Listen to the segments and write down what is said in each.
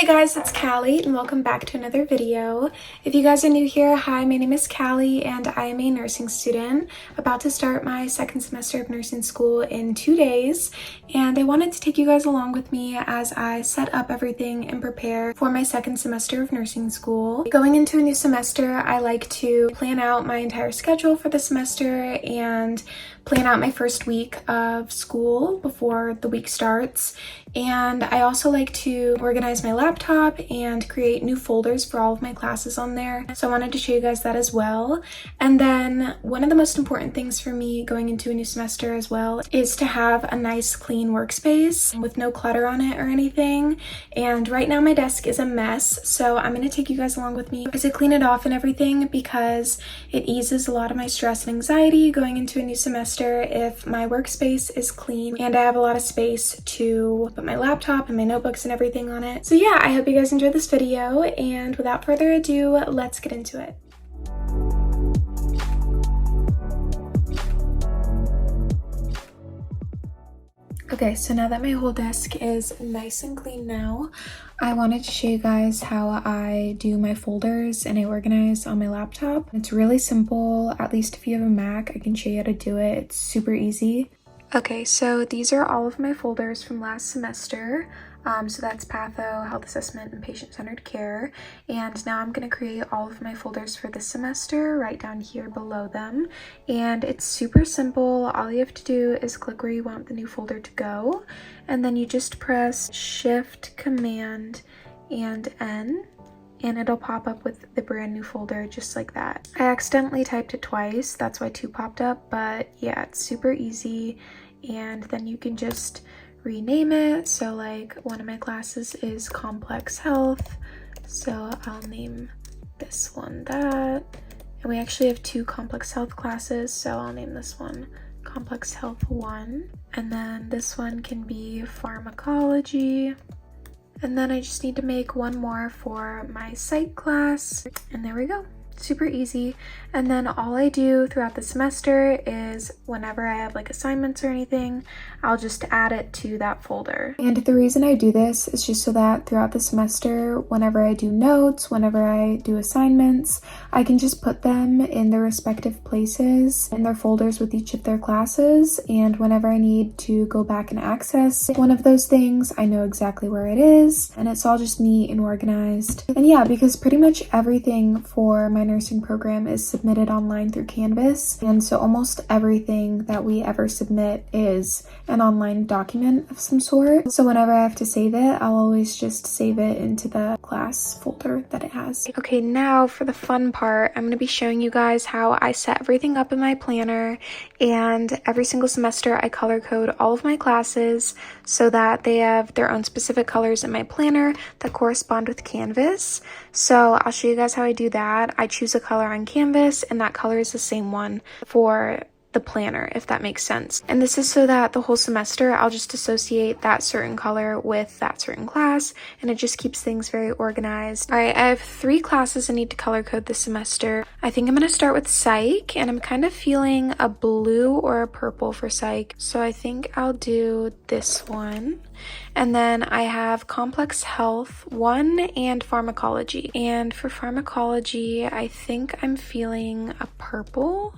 Hey guys, it's Callie and welcome back to another video. If you guys are new here, hi, my name is Callie and I am a nursing student about to start my second semester of nursing school in 2 days, and I wanted to take you guys along with me as I set up everything and prepare for my second semester of nursing school. Going into a new semester, I like to plan out my entire schedule for the semester and plan out my first week of school before the week starts. And I also like to organize my laptop and create new folders for all of my classes on there. So I wanted to show you guys that as well. And then one of the most important things for me going into a new semester as well is to have a nice clean workspace with no clutter on it or anything. And right now my desk is a mess, so I'm going to take you guys along with me to clean it off and everything, because it eases a lot of my stress and anxiety going into a new semester if my workspace is clean and I have a lot of space to put my laptop and my notebooks and everything on it. So yeah, I hope you guys enjoyed this video, and without further ado, let's get into it. Okay, so now that my whole desk is nice and clean now, I wanted to show you guys how I do my folders and I organize on my laptop. It's really simple. At least if you have a Mac, I can show you how to do it. It's super easy. Okay, so these are all of my folders from last semester. So that's Patho, Health Assessment, and Patient-Centered Care. And now I'm going to create all of my folders for this semester right down here below them. And it's super simple. All you have to do is click where you want the new folder to go. And then you just press Shift, Command, and N. And it'll pop up with the brand new folder just like that. I accidentally typed it twice, that's why 2 popped up, but yeah, it's super easy. And then you can just rename it. So like one of my classes is Complex Health, so I'll name this one that. And we actually have 2 Complex Health classes, so I'll name this one Complex Health 1. And then this one can be Pharmacology. And then I just need to make one more for my psych class. And there we go. Super easy. And then all I do throughout the semester is whenever I have like assignments or anything, I'll just add it to that folder. And the reason I do this is just so that throughout the semester, whenever I do notes, whenever I do assignments, I can just put them in their respective places in their folders with each of their classes. And whenever I need to go back and access one of those things, I know exactly where it is, and it's all just neat and organized. And yeah, because pretty much everything for my nursing program is submitted online through Canvas, and so almost everything that we ever submit is an online document of some sort. So whenever I have to save it, I'll always just save it into the class folder that it has. Okay, now for the fun part, I'm going to be showing you guys how I set everything up in my planner, and every single semester I color code all of my classes so that they have their own specific colors in my planner that correspond with Canvas. So I'll show you guys how I do that. I choose a color on Canvas, and that color is the same one for the planner, if that makes sense. And this is so that the whole semester I'll just associate that certain color with that certain class, and it just keeps things very organized. All right, I have 3 classes I need to color code this semester. I think I'm going to start with psych, and I'm kind of feeling a blue or a purple for psych, so I think I'll do this one. And then I have Complex Health 1 and Pharmacology. And for Pharmacology, I think I'm feeling a purple,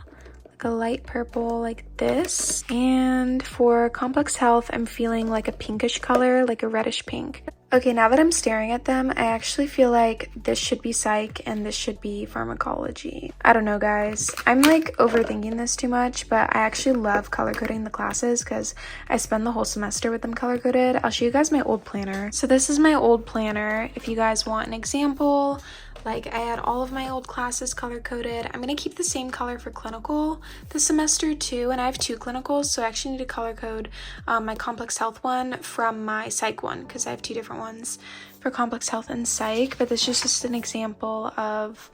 a light purple like this. And for Complex Health, I'm feeling like a pinkish color, like a reddish pink. Okay, now that I'm staring at them, I actually feel like this should be psych and this should be pharmacology. I don't know, guys. I'm like overthinking this too much, but I actually love color coding the classes because I spend the whole semester with them color coded. I'll show you guys my old planner. So this is my old planner. If you guys want an example, like I had all of my old classes color coded. I'm going to keep the same color for clinical this semester too, and I have 2 clinicals, so I actually need to color code my Complex Health one from my psych one because I have 2 different ones for Complex Health and psych. But this is just an example of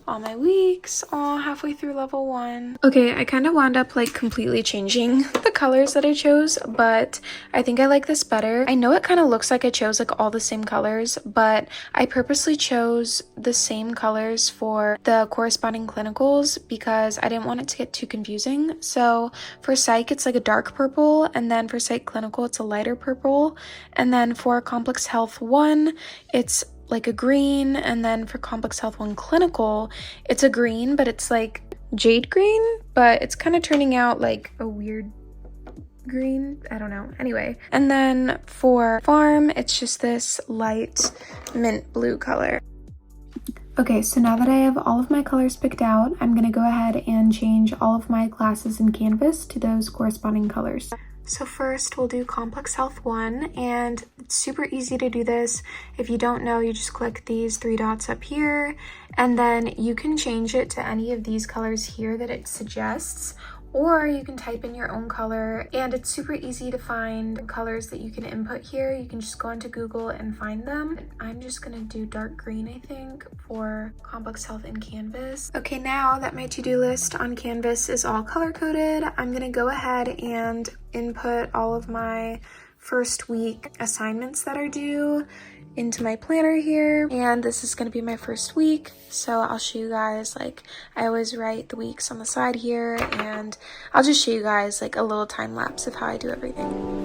all my weeks. Oh, halfway through level 1. Okay, I kind of wound up like completely changing the colors that I chose, but I think I like this better. I know it kind of looks like I chose like all the same colors, but I purposely chose the same colors for the corresponding clinicals because I didn't want it to get too confusing. So for psych, it's like a dark purple, and then for psych clinical, it's a lighter purple, and then for complex health 1, it's like a green, and then for complex health 1 clinical, it's a green, but it's like jade green, but it's kind of turning out like a weird green. I don't know. Anyway, and then for farm, it's just this light mint blue color. Okay, so now that I have all of my colors picked out, I'm gonna go ahead and change all of my classes in Canvas to those corresponding colors. So first we'll do complex health 1, and it's super easy to do this. If you don't know, you just click these 3 dots up here, and then you can change it to any of these colors here that it suggests, or you can type in your own color, and it's super easy to find colors that you can input here. You can just go into Google and find them. I'm just gonna do dark green, I think, for complex health in Canvas. Okay, now that my to-do list on Canvas is all color-coded, I'm gonna go ahead and input all of my first week assignments that are due into my planner here, and this is going to be my first week, so I'll show you guys, like, I always write the weeks on the side here, and I'll just show you guys like a little time lapse of how I do everything.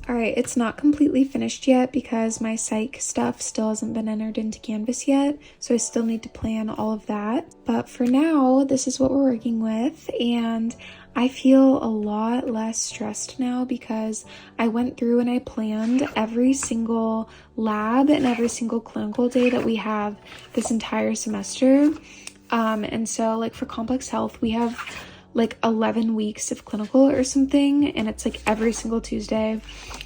Alright, it's not completely finished yet because my psych stuff still hasn't been entered into Canvas yet, so I still need to plan all of that. But for now, this is what we're working with, and I feel a lot less stressed now because I went through and I planned every single lab and every single clinical day that we have this entire semester. And so like for complex health, we have like 11 weeks of clinical or something, and it's like every single Tuesday.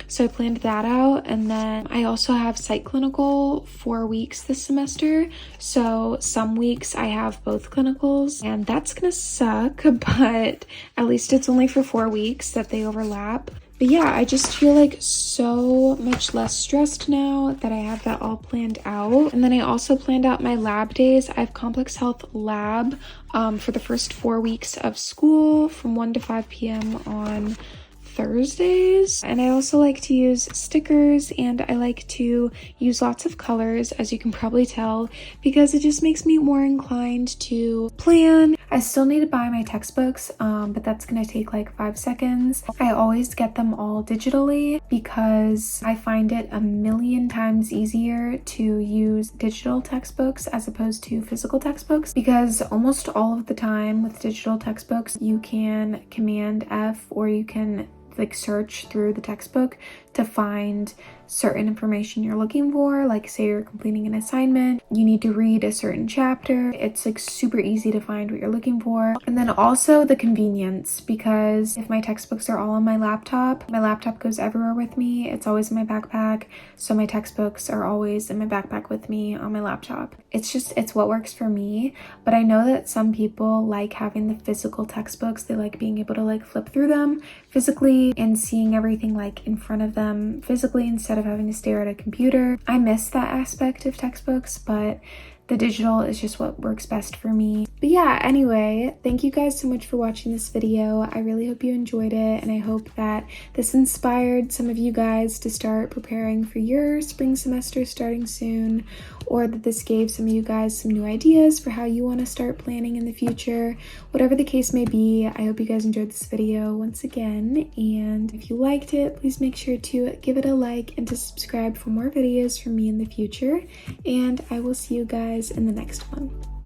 So I planned that out, and then I also have psych clinical 4 weeks this semester, so some weeks I have both clinicals, and that's gonna suck, but at least it's only for 4 weeks that they overlap. But yeah, I just feel like so much less stressed now that I have that all planned out. And then I also planned out my lab days. I have complex health lab for the first 4 weeks of school from 1 to 5 p.m. on Thursdays. And I also like to use stickers, and I like to use lots of colors, as you can probably tell, because it just makes me more inclined to plan. I still need to buy my textbooks, but that's gonna take like 5 seconds. I always get them all digitally because I find it a million times easier to use digital textbooks as opposed to physical textbooks, because almost all of the time with digital textbooks, you can Command F, or you can like search through the textbook to find certain information you're looking for. Like say you're completing an assignment, you need to read a certain chapter. It's like super easy to find what you're looking for. And then also the convenience, because if my textbooks are all on my laptop goes everywhere with me. It's always in my backpack, so my textbooks are always in my backpack with me on my laptop. It's what works for me. But I know that some people like having the physical textbooks. They like being able to like flip through them physically and seeing everything like in front of them physically instead of having to stare at a computer. I miss that aspect of textbooks, but the digital is just what works best for me. But yeah, anyway, thank you guys so much for watching this video. I really hope you enjoyed it, and I hope that this inspired some of you guys to start preparing for your spring semester starting soon, or that this gave some of you guys some new ideas for how you want to start planning in the future. Whatever the case may be, I hope you guys enjoyed this video once again, and if you liked it, please make sure to give it a like and to subscribe for more videos from me in the future, and I will see you guys in the next one.